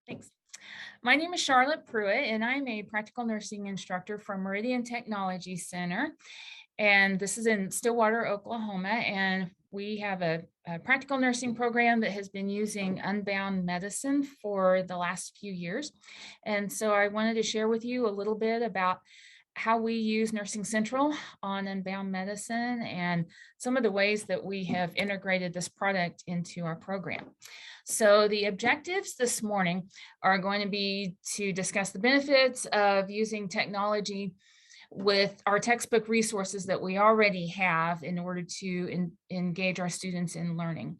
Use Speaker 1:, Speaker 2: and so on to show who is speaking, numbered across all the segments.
Speaker 1: Thanks. My name is Charlotte Prewitt, and I'm a practical nursing instructor from Meridian Technology Center. And this is in Stillwater, Oklahoma. And we have a practical nursing program that has been using Unbound Medicine for the last few years. And so I wanted to share with you a little bit about how we use Nursing Central on Unbound Medicine and some of the ways that we have integrated this product into our program. So the objectives this morning are going to be to discuss the benefits of using technology with our textbook resources that we already have in order to engage our students in learning,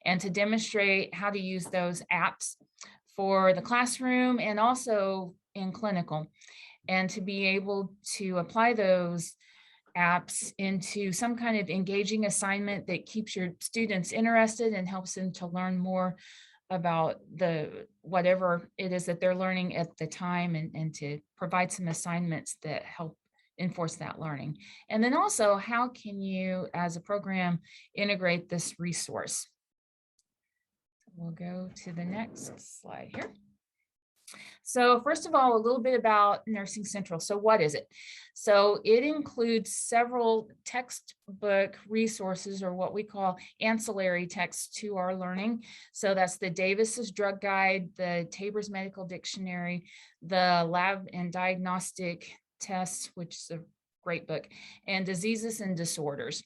Speaker 1: and to demonstrate how to use those apps for the classroom and also in clinical, and to be able to apply those apps into some kind of engaging assignment that keeps your students interested and helps them to learn more about the whatever it is that they're learning at the time, and to provide some assignments that help enforce that learning. And then also, how can you as a program integrate this resource? We'll go to the next slide here. So first of all, a little bit about Nursing Central. So what is it? So it includes several textbook resources, or what we call ancillary texts to our learning. So that's the Davis's Drug Guide, the Tabor's Medical Dictionary, the Lab and Diagnostic Tests, which is a great book, and Diseases and Disorders.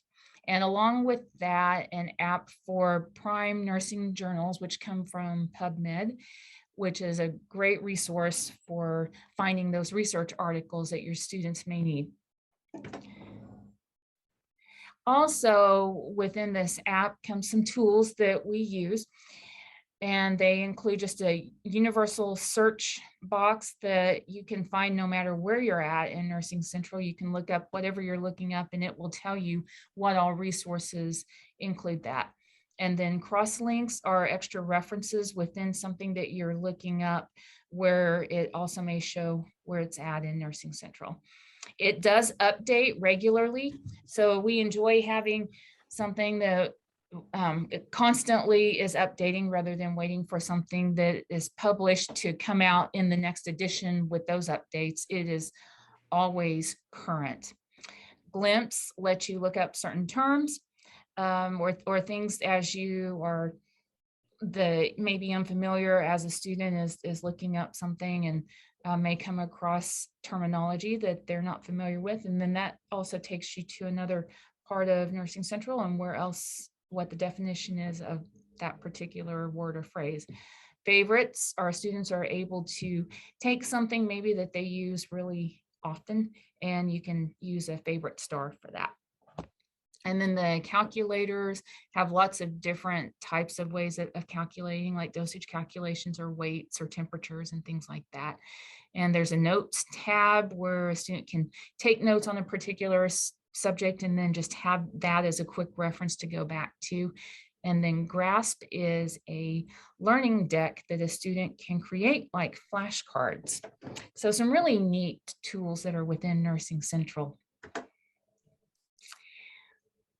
Speaker 1: And along with that, an app for prime nursing journals, which come from PubMed, which is a great resource for finding those research articles that your students may need. Also, within this app comes some tools that we use, and they include just a universal search box that you can find no matter where you're at in Nursing Central. You can look up whatever you're looking up, and it will tell you what all resources include that. And then cross links are extra references within something that you're looking up, where it also may show where it's at in Nursing Central. It does update regularly, so we enjoy having something that it constantly is updating, rather than waiting for something that is published to come out in the next edition with those updates. It is always current. Glimpse lets you look up certain terms, or things as you are maybe unfamiliar as a student is looking up something, and may come across terminology that they're not familiar with. And then that also takes you to another part of Nursing Central and what the definition is of that particular word or phrase. Favorites, our students are able to take something maybe that they use really often, and you can use a favorite star for that. And then the calculators have lots of different types of ways of calculating, like dosage calculations or weights or temperatures and things like that. And there's a notes tab where a student can take notes on a particular subject and then just have that as a quick reference to go back to. And then Grasp is a learning deck that a student can create like flashcards. So some really neat tools that are within Nursing Central.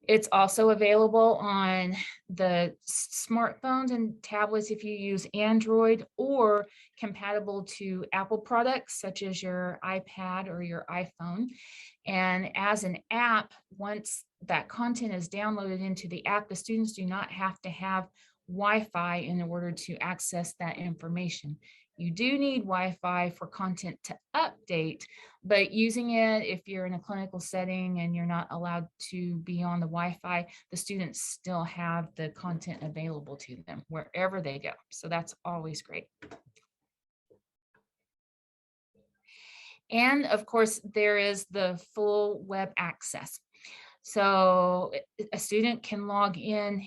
Speaker 1: It's also available on the smartphones and tablets if you use Android, or compatible to Apple products such as your iPad or your iPhone. And as an app, once that content is downloaded into the app, the students do not have to have Wi-Fi in order to access that information. You do need Wi-Fi for content to update, but using it, if you're in a clinical setting and you're not allowed to be on the Wi-Fi, the students still have the content available to them wherever they go. So that's always great. And of course, there is the full web access. So a student can log in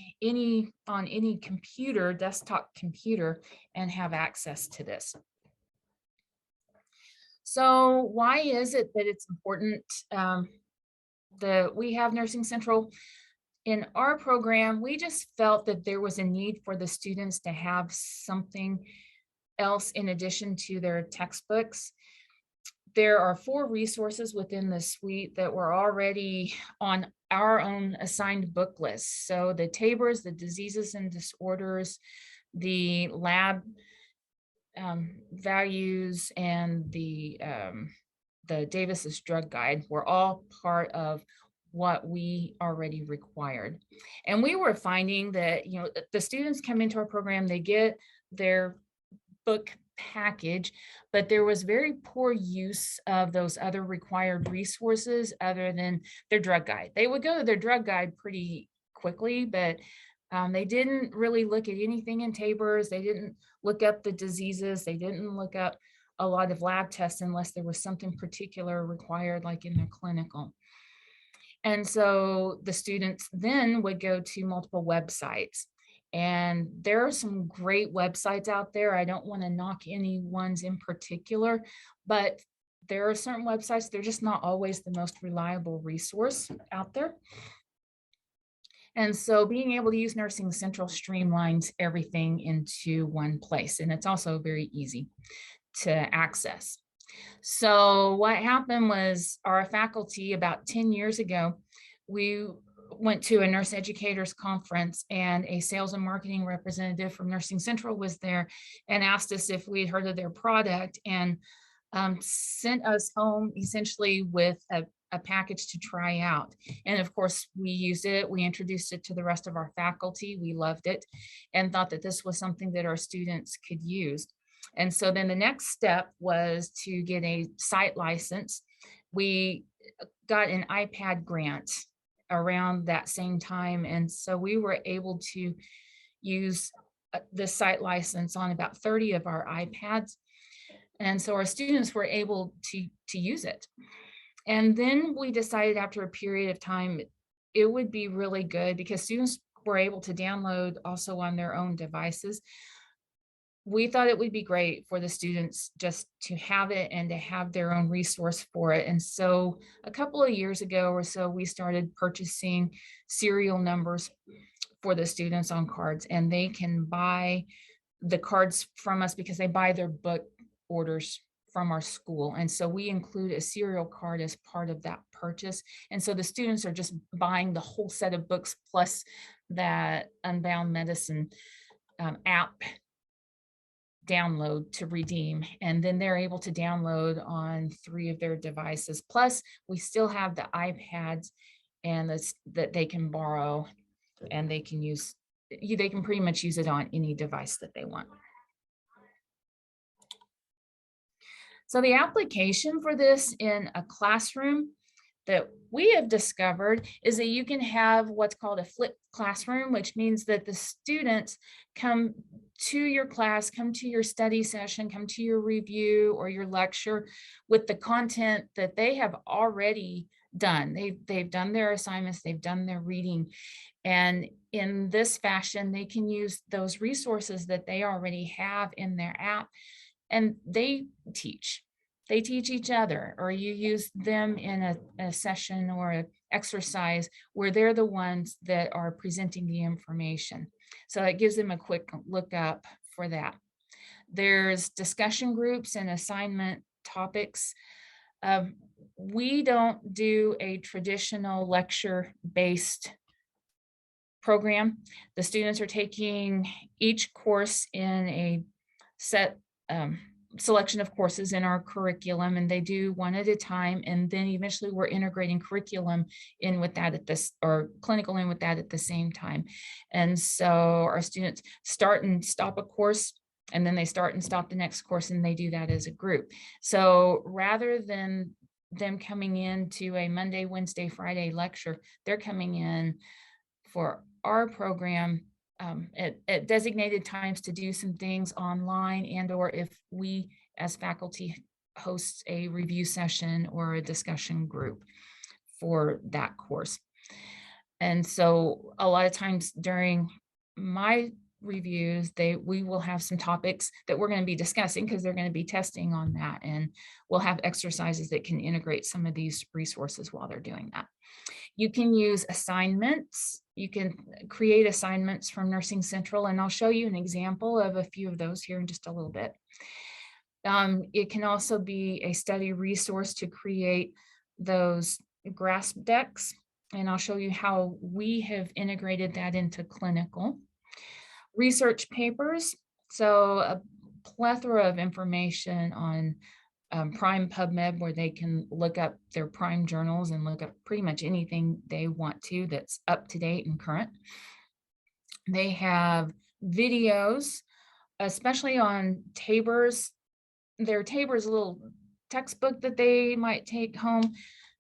Speaker 1: on any computer, desktop computer, and have access to this. So why is it that it's important that we have Nursing Central? In our program, we just felt that there was a need for the students to have something else in addition to their textbooks. There are 4 resources within the suite that were already on our own assigned book list. So the Tabor's, the Diseases and Disorders, the Lab values and the Davis's drug guide were all part of what we already required. And we were finding that, the students come into our program, they get their book package, but there was very poor use of those other required resources other than their drug guide. They would go to their drug guide pretty quickly, but they didn't really look at anything in Tabor's. They didn't look up the diseases. They didn't look up a lot of lab tests unless there was something particular required, like in their clinical. And so the students then would go to multiple websites. And there are some great websites out there. I don't want to knock any ones in particular, but there are certain websites, they're just not always the most reliable resource out there. And so being able to use Nursing Central streamlines everything into one place. And it's also very easy to access. So what happened was our faculty about 10 years ago, we went to a nurse educators conference, and a sales and marketing representative from Nursing Central was there and asked us if we'd heard of their product, and sent us home essentially with a package to try out. And of course, we used it. We introduced it to the rest of our faculty. We loved it and thought that this was something that our students could use. And so then the next step was to get a site license. We got an iPad grant around that same time. And so we were able to use the site license on about 30 of our iPads. And so our students were able to use it. And then we decided after a period of time, it would be really good because students were able to download also on their own devices. We thought it would be great for the students just to have it and to have their own resource for it. And so a couple of years ago or so, we started purchasing serial numbers for the students on cards, and they can buy the cards from us because they buy their book orders from our school. And so we include a serial card as part of that purchase. And so the students are just buying the whole set of books plus that Unbound Medicine app download to redeem, and then they're able to download on 3 of their devices. Plus we still have the iPads and that they can borrow, and they can use, they can pretty much use it on any device that they want. So the application for this in a classroom that we have discovered is that you can have what's called a flipped classroom, which means that the students come to your class, come to your study session, come to your review or your lecture with the content that they have already done. They've done their assignments, they've done their reading. And in this fashion, they can use those resources that they already have in their app, and they teach each other, or you use them in a session or an exercise where they're the ones that are presenting the information. So it gives them a quick look up for that. There's discussion groups and assignment topics. We don't do a traditional lecture-based program. The students are taking each course in a set selection of courses in our curriculum, and they do one at a time, and then eventually we're integrating curriculum in with that at this, or clinical in with that at the same time. And so our students start and stop a course, and then they start and stop the next course, and they do that as a group. So rather than them coming into a Monday, Wednesday, Friday lecture, they're coming in for our program at designated times to do some things online, and or if we as faculty host a review session or a discussion group for that course. And so a lot of times during my reviews, we will have some topics that we're going to be discussing because they're going to be testing on that, and we'll have exercises that can integrate some of these resources while they're doing that. You can use assignments. You can create assignments from Nursing Central, and I'll show you an example of a few of those here in just a little bit. It can also be a study resource to create those grasp decks, and I'll show you how we have integrated that into clinical. Research papers. So plethora of information on Prime PubMed, where they can look up their Prime journals and look up pretty much anything they want to that's up to date and current. They have videos, especially on Tabor's, their Tabor's little textbook that they might take home.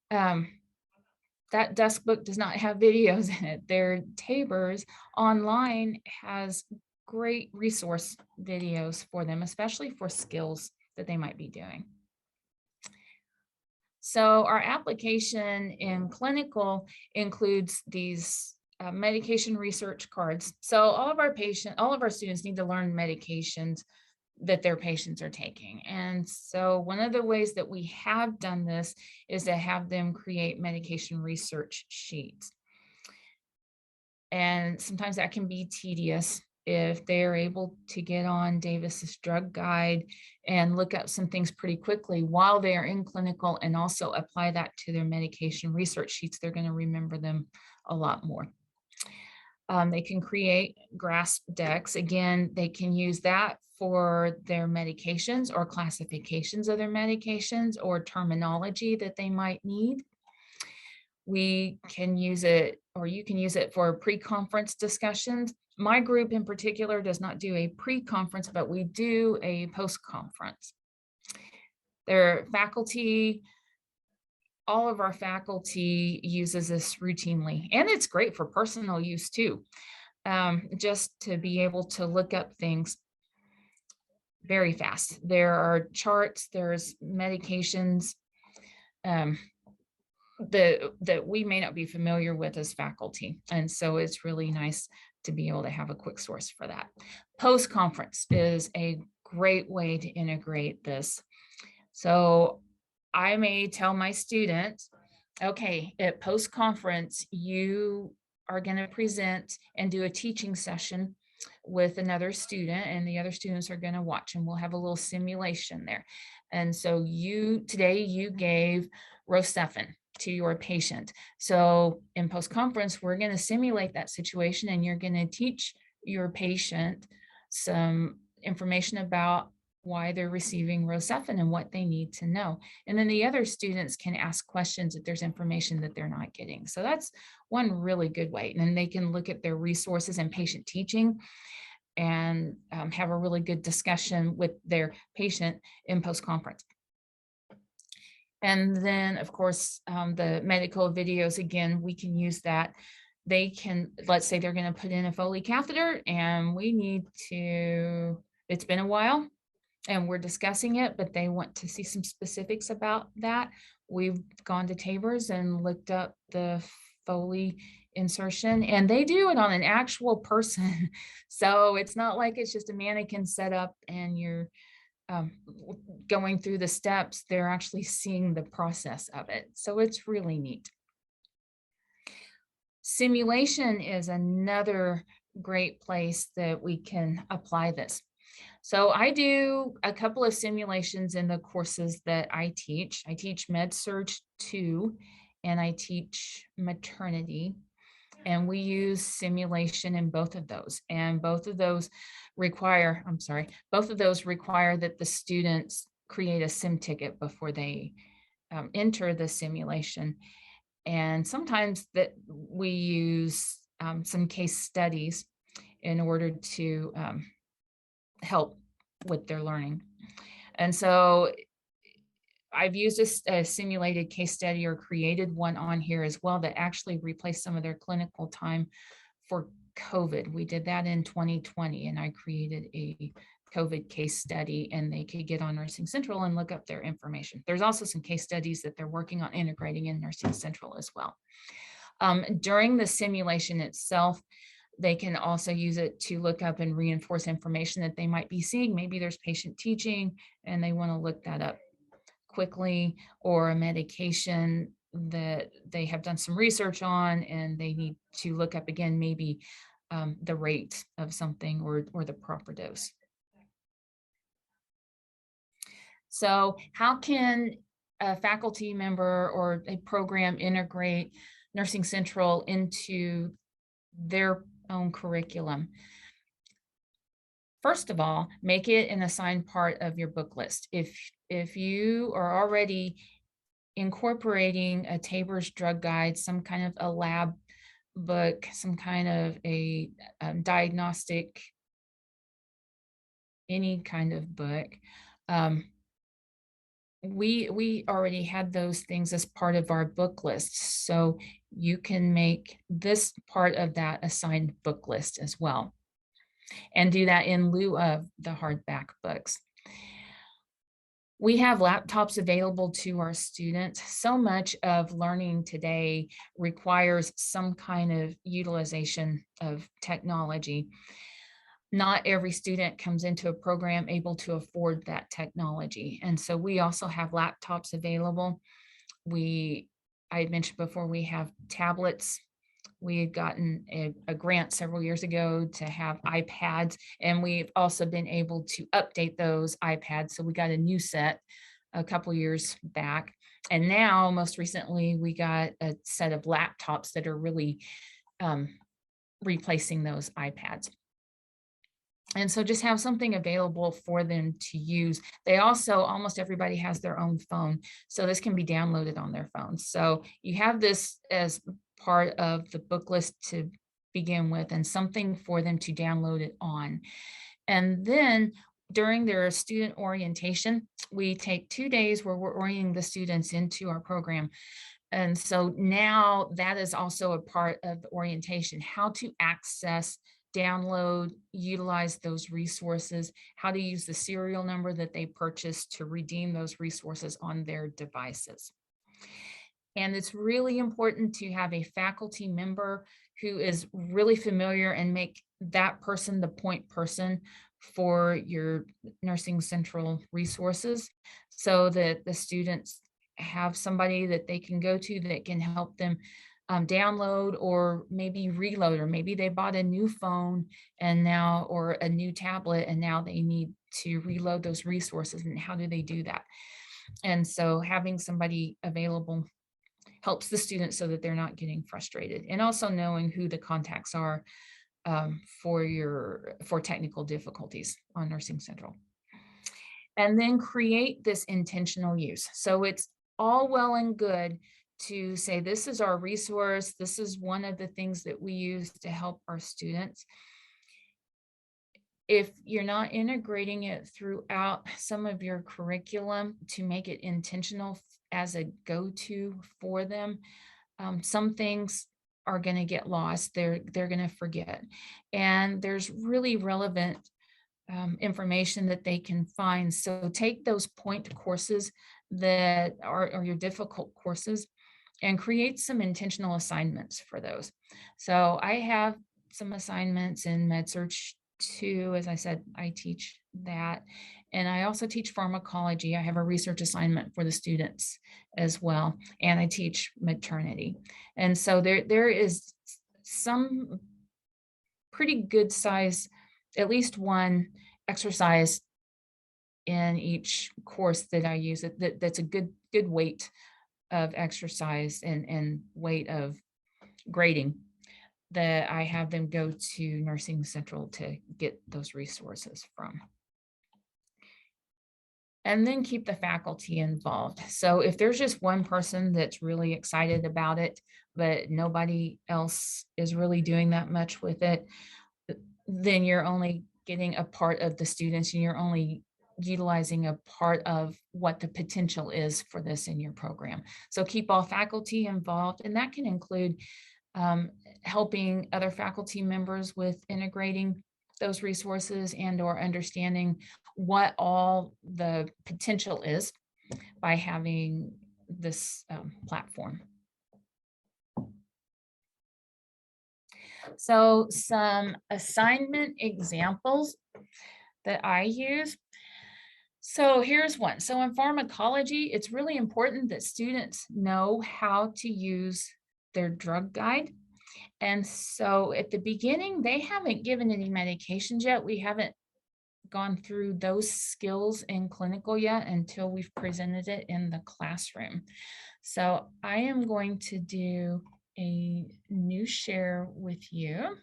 Speaker 1: That desk book does not have videos in it. Their Tabor's online has great resource videos for them, especially for skills that they might be doing. So our application in clinical includes these medication research cards. So all of our students need to learn medications that their patients are taking. And so one of the ways that we have done this is to have them create medication research sheets. And sometimes that can be tedious if they are able to get on Davis's drug guide and look up some things pretty quickly while they are in clinical and also apply that to their medication research sheets. They're going to remember them a lot more. They can create GRASP decks. Again, they can use that for their medications or classifications of their medications or terminology that they might need. We can use it, or you can use it for pre-conference discussions. My group in particular does not do a pre-conference, but we do a post-conference. Their faculty, all of our faculty uses this routinely, and it's great for personal use too, just to be able to look up things very fast. There are charts, there's medications that we may not be familiar with as faculty, and so it's really nice to be able to have a quick source for that. Post-conference is a great way to integrate this. So I may tell my students, okay, at post-conference, you are going to present and do a teaching session with another student, and the other students are going to watch, and we'll have a little simulation there. And so today you gave Rocephin to your patient. So in post-conference, we're going to simulate that situation, and you're going to teach your patient some information about why they're receiving Rocephin and what they need to know. And then the other students can ask questions if there's information that they're not getting. So that's one really good way. And then they can look at their resources and patient teaching and have a really good discussion with their patient in post-conference. And then, of course, the medical videos, again, we can use that. They can, let's say they're going to put in a Foley catheter and we need to, it's been a while, and we're discussing it, but they want to see some specifics about that. We've gone to Tabor's and looked up the Foley insertion, and they do it on an actual person. So it's not like it's just a mannequin set up and you're going through the steps. They're actually seeing the process of it. So it's really neat. Simulation is another great place that we can apply this. So I do a couple of simulations in the courses that I teach. I teach Med-Surg 2 and I teach maternity, and we use simulation in both of those. And both of those require, that the students create a sim ticket before they enter the simulation. And sometimes that we use some case studies in order to help with their learning. And so I've used a simulated case study or created one on here as well that actually replaced some of their clinical time for COVID. We did that in 2020, and I created a COVID case study, and they could get on Nursing Central and look up their information. There's also some case studies that they're working on integrating in Nursing Central as well. During the simulation itself, they can also use it to look up and reinforce information that they might be seeing. Maybe there's patient teaching and they want to look that up quickly, or a medication that they have done some research on and they need to look up again, maybe the rate of something or the proper dose. So how can a faculty member or a program integrate Nursing Central into their own curriculum? First of all, make it an assigned part of your book list. If you are already incorporating a Tabor's drug guide, some kind of a lab book, some kind of a diagnostic, any kind of book, we already had those things as part of our book list. So you can make this part of that assigned book list as well, and do that in lieu of the hardback books. We have laptops available to our students. So much of learning today requires some kind of utilization of technology. Not every student comes into a program able to afford that technology. And so we also have laptops available. I had mentioned before, we have tablets. We had gotten a grant several years ago to have iPads, and we've also been able to update those iPads. So we got a new set a couple years back. And now, most recently, we got a set of laptops that are really replacing those iPads. And so just have something available for them to use. They also, almost everybody has their own phone, so this can be downloaded on their phone. So you have this as part of the book list to begin with, and something for them to download it on. And then during their student orientation, we take 2 days where we're orienting the students into our program. And so now that is also a part of the orientation, how to access, download, utilize those resources, how to use the serial number that they purchased to redeem those resources on their devices. And it's really important to have a faculty member who is really familiar and make that person the point person for your Nursing Central resources, so that the students have somebody that they can go to that can help them download or maybe reload, or maybe they bought a new phone and now, or a new tablet, and now they need to reload those resources, and how do they do that? And so having somebody available helps the students so that they're not getting frustrated, and also knowing who the contacts are for technical difficulties on Nursing Central. And then create this intentional use. So it's all well and good to say, this is our resource, this is one of the things that we use to help our students. If you're not integrating it throughout some of your curriculum to make it intentional as a go-to for them, some things are going to get lost. They're going to forget. And there's really relevant information that they can find. So take those point courses that are your difficult courses and create some intentional assignments for those. So I have some assignments in MedSurg 2. As I said, I teach that. And I also teach pharmacology. I have a research assignment for the students as well. And I teach maternity. And so there is some pretty good size, at least one exercise in each course that I use, that's a good weight of exercise and weight of grading that I have them go to Nursing Central to get those resources from. And then keep the faculty involved. So if there's just one person that's really excited about it, but nobody else is really doing that much with it, then you're only getting a part of the students, and you're only utilizing a part of what the potential is for this in your program. So keep all faculty involved, and that can include helping other faculty members with integrating those resources and or understanding what all the potential is by having this platform. So some assignment examples that I use. So here's one. So in pharmacology, it's really important that students know how to use their drug guide. And so at the beginning, they haven't given any medications yet. We haven't gone through those skills in clinical yet until we've presented it in the classroom. So I am going to do a new share with you.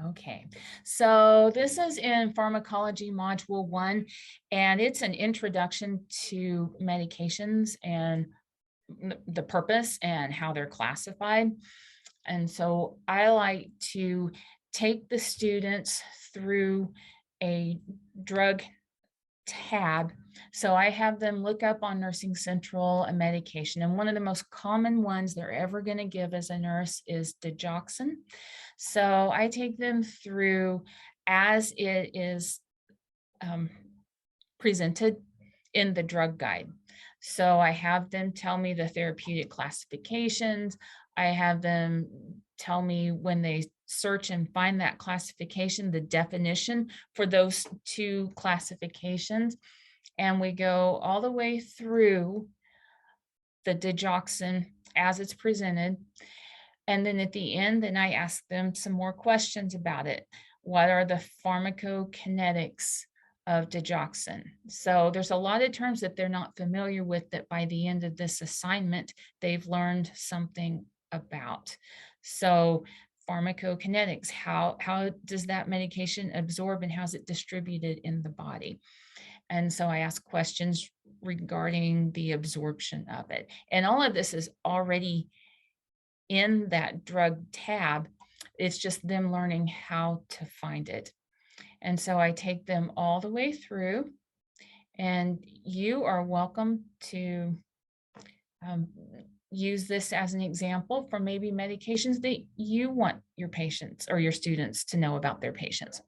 Speaker 1: Okay, so this is in Pharmacology Module 1, and it's an introduction to medications and the purpose and how they're classified. And so I like to take the students through a drug tab. So I have them look up on Nursing Central a medication. And one of the most common ones they're ever going to give as a nurse is digoxin. So I take them through as it is presented in the drug guide. So I have them tell me the therapeutic classifications. I have them tell me when they search and find that classification, the definition for those two classifications. And we go all the way through the digoxin as it's presented. And then at the end, then I ask them some more questions about it. What are the pharmacokinetics of digoxin? So there's a lot of terms that they're not familiar with that by the end of this assignment, they've learned something about. So pharmacokinetics, how does that medication absorb and how's it distributed in the body? And so I ask questions regarding the absorption of it. And all of this is already in that drug tab. It's just them learning how to find it. And so I take them all the way through, and you are welcome to use this as an example for maybe medications that you want your patients or your students to know about their patients.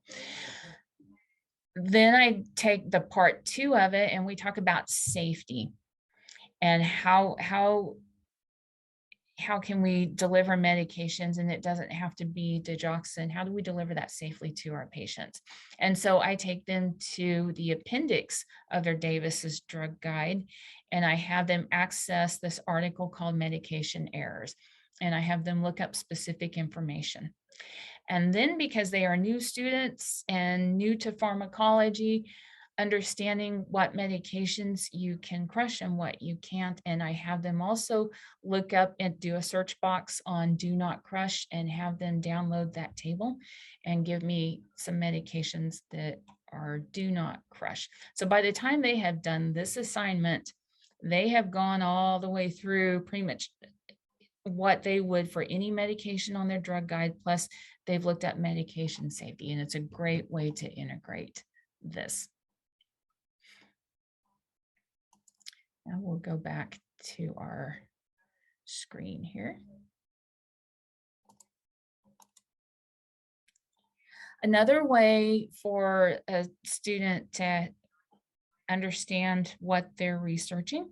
Speaker 1: Then I take the part 2 of it and we talk about safety and how can we deliver medications and it doesn't have to be digoxin? How do we deliver that safely to our patients? And so I take them to the appendix of their Davis's drug guide, and I have them access this article called Medication Errors, and I have them look up specific information. And then because they are new students and new to pharmacology, understanding what medications you can crush and what you can't. And I have them also look up and do a search box on do not crush and have them download that table and give me some medications that are do not crush. So by the time they have done this assignment, they have gone all the way through pretty much what they would for any medication on their drug guide, plus they've looked at medication safety, and it's a great way to integrate this. Now we'll go back to our screen here. Another way for a student to understand what they're researching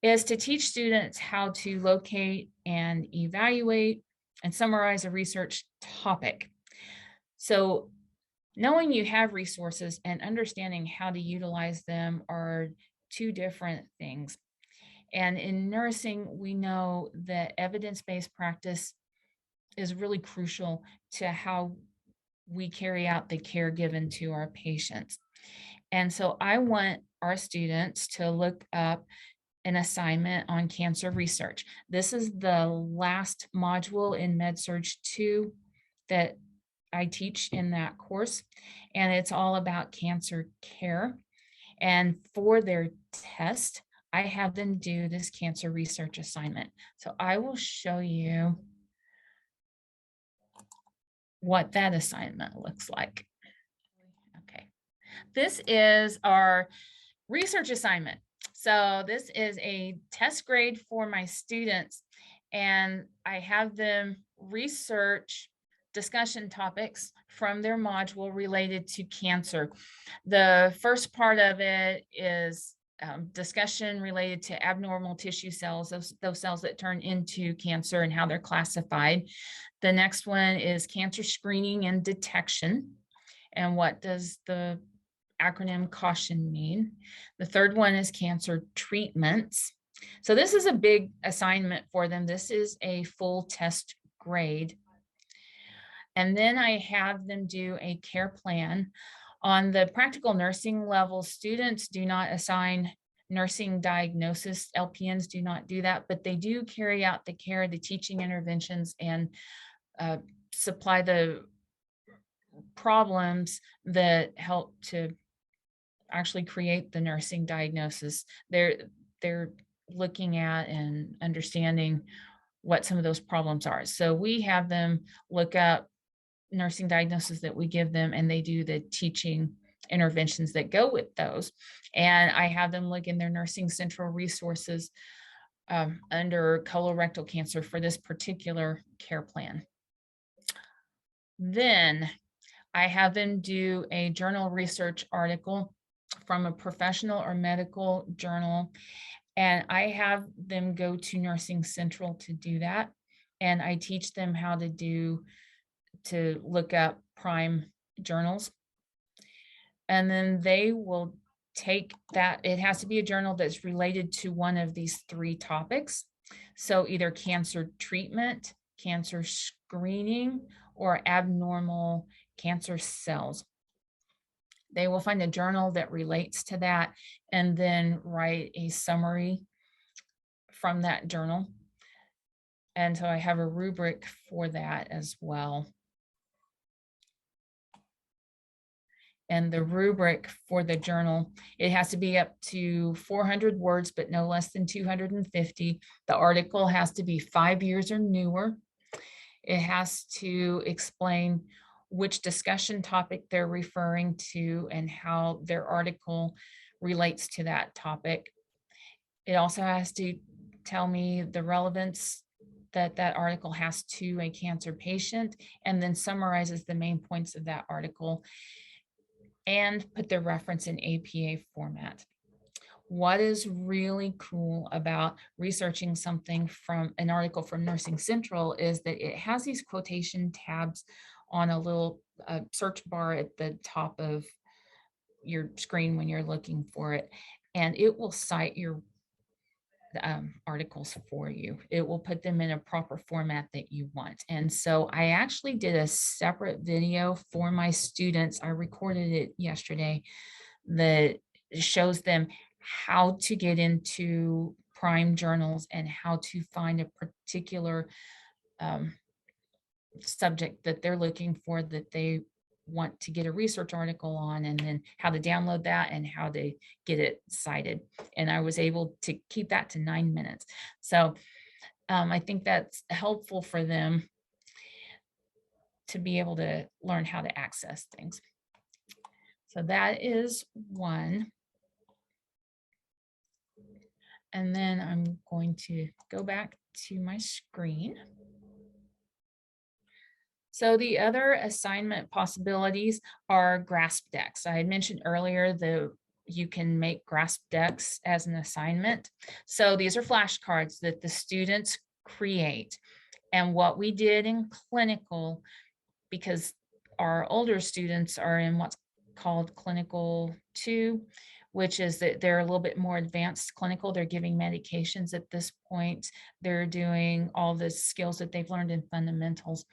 Speaker 1: is to teach students how to locate and evaluate and summarize a research topic. So knowing you have resources and understanding how to utilize them are two different things. And in nursing, we know that evidence-based practice is really crucial to how we carry out the care given to our patients. And so I want our students to look up an assignment on cancer research. This is the last module in MedSurg 2 that I teach in that course, and it's all about cancer care. And for their test, I have them do this cancer research assignment. So I will show you what that assignment looks like. Okay, this is our research assignment. So this is a test grade for my students, and I have them research discussion topics from their module related to cancer. The first part of it is discussion related to abnormal tissue cells, those cells that turn into cancer and how they're classified. The next one is cancer screening and detection. And what does the acronym CAUTION mean? The third one is cancer treatments. So this is a big assignment for them. This is a full test grade. And then I have them do a care plan. On the practical nursing level, students do not assign nursing diagnosis. LPNs do not do that, but they do carry out the care, the teaching interventions, and supply the problems that help to actually create the nursing diagnosis. They're looking at and understanding what some of those problems are. So we have them look up nursing diagnoses that we give them, and they do the teaching interventions that go with those. And I have them look in their Nursing Central resources under colorectal cancer for this particular care plan. Then I have them do a journal research article from a professional or medical journal, and I have them go to Nursing Central to do that. And I teach them how to look up prime journals. And then they will take that. It has to be a journal that's related to one of these three topics. So either cancer treatment, cancer screening, or abnormal cancer cells. They will find a journal that relates to that and then write a summary from that journal. And so I have a rubric for that as well. And the rubric for the journal, it has to be up to 400 words, but no less than 250. The article has to be 5 years or newer. It has to explain which discussion topic they're referring to and how their article relates to that topic. It also has to tell me the relevance that that article has to a cancer patient, and then summarizes the main points of that article and put the reference in APA format. What is really cool about researching something from an article from Nursing Central is that it has these quotation tabs on a little search bar at the top of your screen when you're looking for it, and it will cite your articles for you. It will put them in a proper format that you want. And so I actually did a separate video for my students. I recorded it yesterday that shows them how to get into prime journals and how to find a particular subject that they're looking for, that they want to get a research article on, and then how to download that and how to get it cited. And I was able to keep that to 9 minutes. So I think that's helpful for them to be able to learn how to access things. So that is one. And then I'm going to go back to my screen. So the other assignment possibilities are grasp decks. I had mentioned earlier that you can make grasp decks as an assignment. So these are flashcards that the students create. And what we did in clinical, because our older students are in what's called clinical 2, which is that they're a little bit more advanced clinical. They're giving medications at this point. They're doing all the skills that they've learned in fundamentals.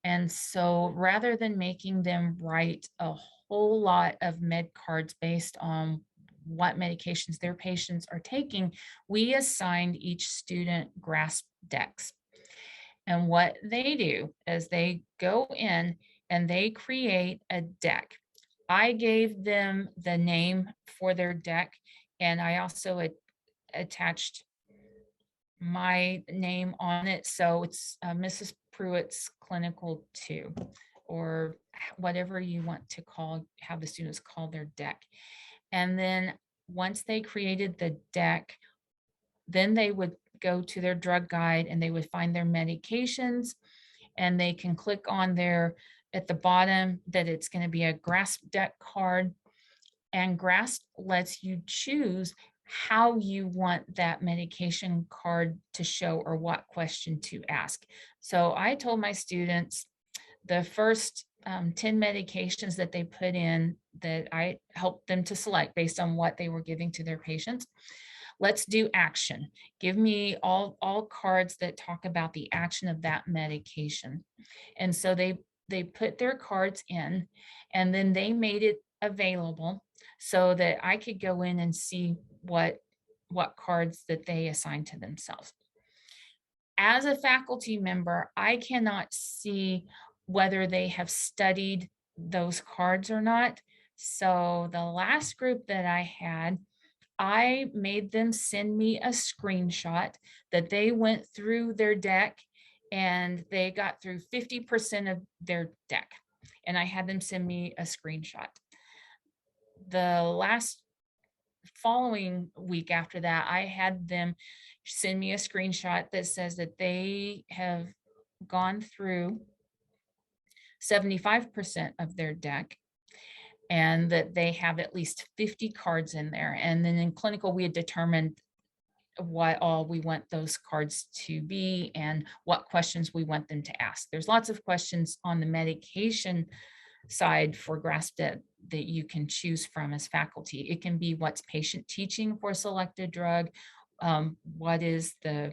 Speaker 1: And so rather than making them write a whole lot of med cards based on what medications their patients are taking, we assigned each student grasp decks. And what they do is they go in and they create a deck. I gave them the name for their deck, and I also attached my name on it. So it's Mrs. Prewitt's Clinical 2, or whatever you want to have the students call their deck. And then once they created the deck, then they would go to their drug guide and they would find their medications, and they can click on there at the bottom that it's going to be a grasp deck card. And grasp lets you choose how you want that medication card to show or what question to ask. So I told my students the first 10 medications that they put in, that I helped them to select based on what they were giving to their patients. Let's do action. Give me all cards that talk about the action of that medication. And so they put their cards in, and then they made it available so that I could go in and see what cards that they assigned to themselves. As a faculty member, I cannot see whether they have studied those cards or not. So the last group that I had, I made them send me a screenshot that they went through their deck and they got through 50% of their deck. And I had them send me a screenshot. The last following week after that, I had them send me a screenshot that says that they have gone through 75% of their deck and that they have at least 50 cards in there. And then in clinical, we had determined what all we want those cards to be and what questions we want them to ask. There's lots of questions on the medication side for grasp that you can choose from as faculty. It can be what's patient teaching for a selected drug, what is the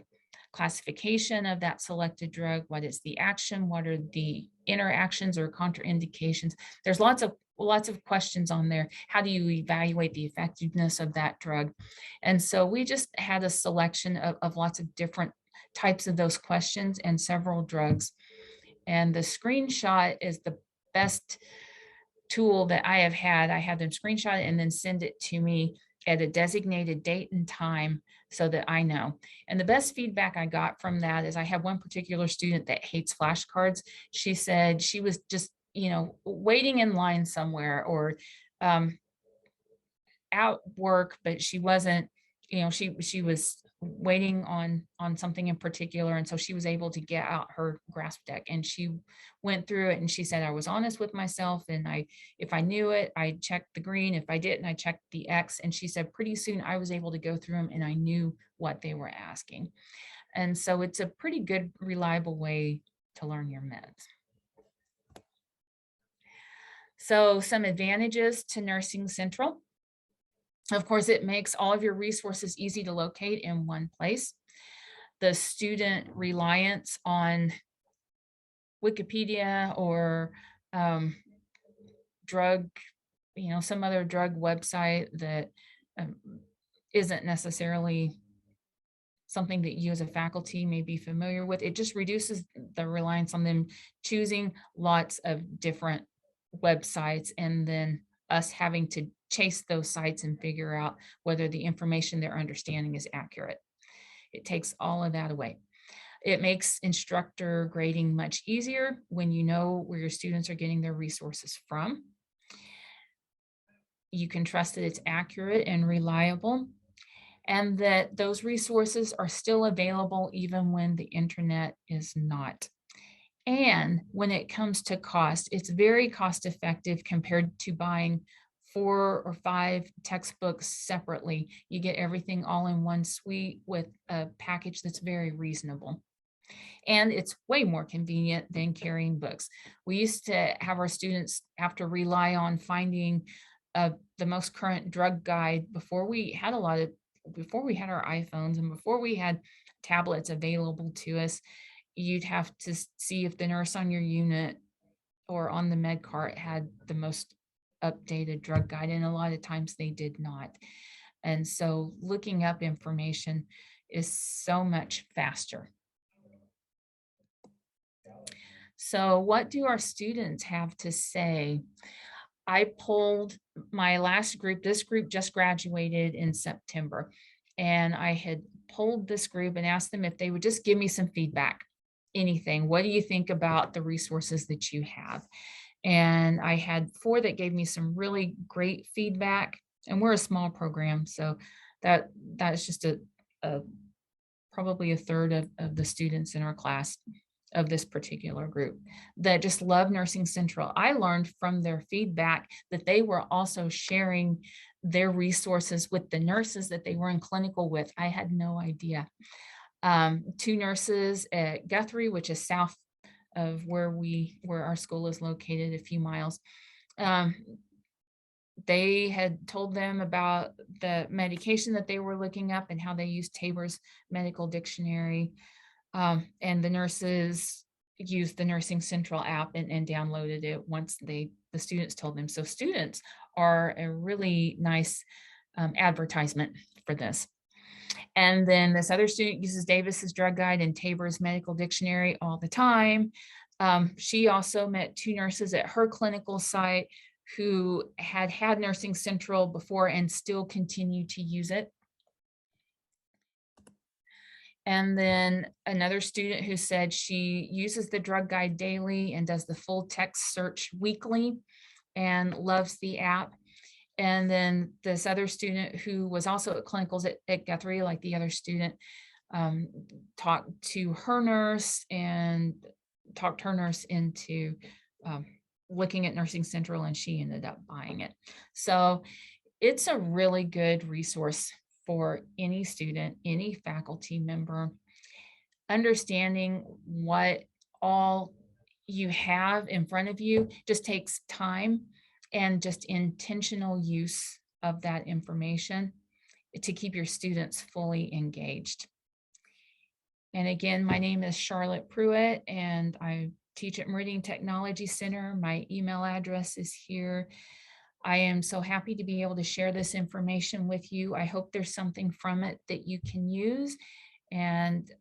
Speaker 1: classification of that selected drug, what is the action, what are the interactions or contraindications. There's lots of questions on there. How do you evaluate the effectiveness of that drug? And so we just had a selection of lots of different types of those questions and several drugs. And the screenshot is the best tool that I have had. I had them screenshot it and then send it to me at a designated date and time so that I know. And the best feedback I got from that is I have one particular student that hates flashcards. She said she was just, waiting in line somewhere or out work, but she wasn't, she was waiting on something in particular. And so she was able to get out her grasp deck and she went through it and she said, I was honest with myself. And if I knew it, I checked the green. If I didn't, I checked the X. And she said, pretty soon I was able to go through them and I knew what they were asking. And so it's a pretty good, reliable way to learn your meds. So some advantages to Nursing Central. Of course, it makes all of your resources easy to locate in one place. The student reliance on Wikipedia or drug, some other drug website that isn't necessarily something that you as a faculty may be familiar with. It just reduces the reliance on them choosing lots of different websites and then us having to chase those sites and figure out whether the information they're understanding is accurate. It takes all of that away. It makes instructor grading much easier when you know where your students are getting their resources from. You can trust that it's accurate and reliable, and that those resources are still available even when the internet is not. And when it comes to cost, it's very cost effective compared to buying 4 or 5 textbooks separately. You get everything all in one suite with a package that's very reasonable. And it's way more convenient than carrying books. We used to have our students have to rely on finding the most current drug guide before we had our iPhones and before we had tablets available to us. You'd have to see if the nurse on your unit or on the med cart had the most updated drug guide, and a lot of times they did not. And so looking up information is so much faster. So what do our students have to say? I polled my last group. This group just graduated in September, and I had polled this group and asked them if they would just give me some feedback. Anything. What do you think about the resources that you have? And I had 4 that gave me some really great feedback. And we're a small program, so that's just probably a third of the students in our class of this particular group that just love Nursing Central. I learned from their feedback that they were also sharing their resources with the nurses that they were in clinical with. I had no idea. 2 nurses at Guthrie, which is south of where our school is located, a few miles. They had told them about the medication that they were looking up and how they used Tabor's medical dictionary. And the nurses used the Nursing Central app and downloaded it once the students told them. So students are a really nice advertisement for this. And then this other student uses Davis's drug guide and Tabor's medical dictionary all the time. She also met 2 nurses at her clinical site who had had Nursing Central before and still continue to use it. And then another student who said she uses the drug guide daily and does the full text search weekly and loves the app. And then this other student who was also at clinicals at Guthrie, like the other student, um, talked to her nurse and talked her nurse into um, looking at Nursing Central, and she ended up buying it. So it's a really good resource for any student, any faculty member, understanding what all you have in front of you just takes time and just intentional use of that information to keep your students fully engaged. And again, my name is Charlotte Prewitt, and I teach at Meridian Technology Center. My email address is here. I am so happy to be able to share this information with you. I hope there's something from it that you can use, and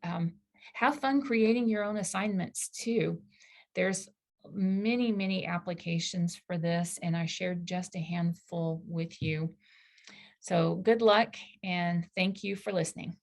Speaker 1: have fun creating your own assignments too. There's many, many applications for this, and I shared just a handful with you. So good luck, and thank you for listening.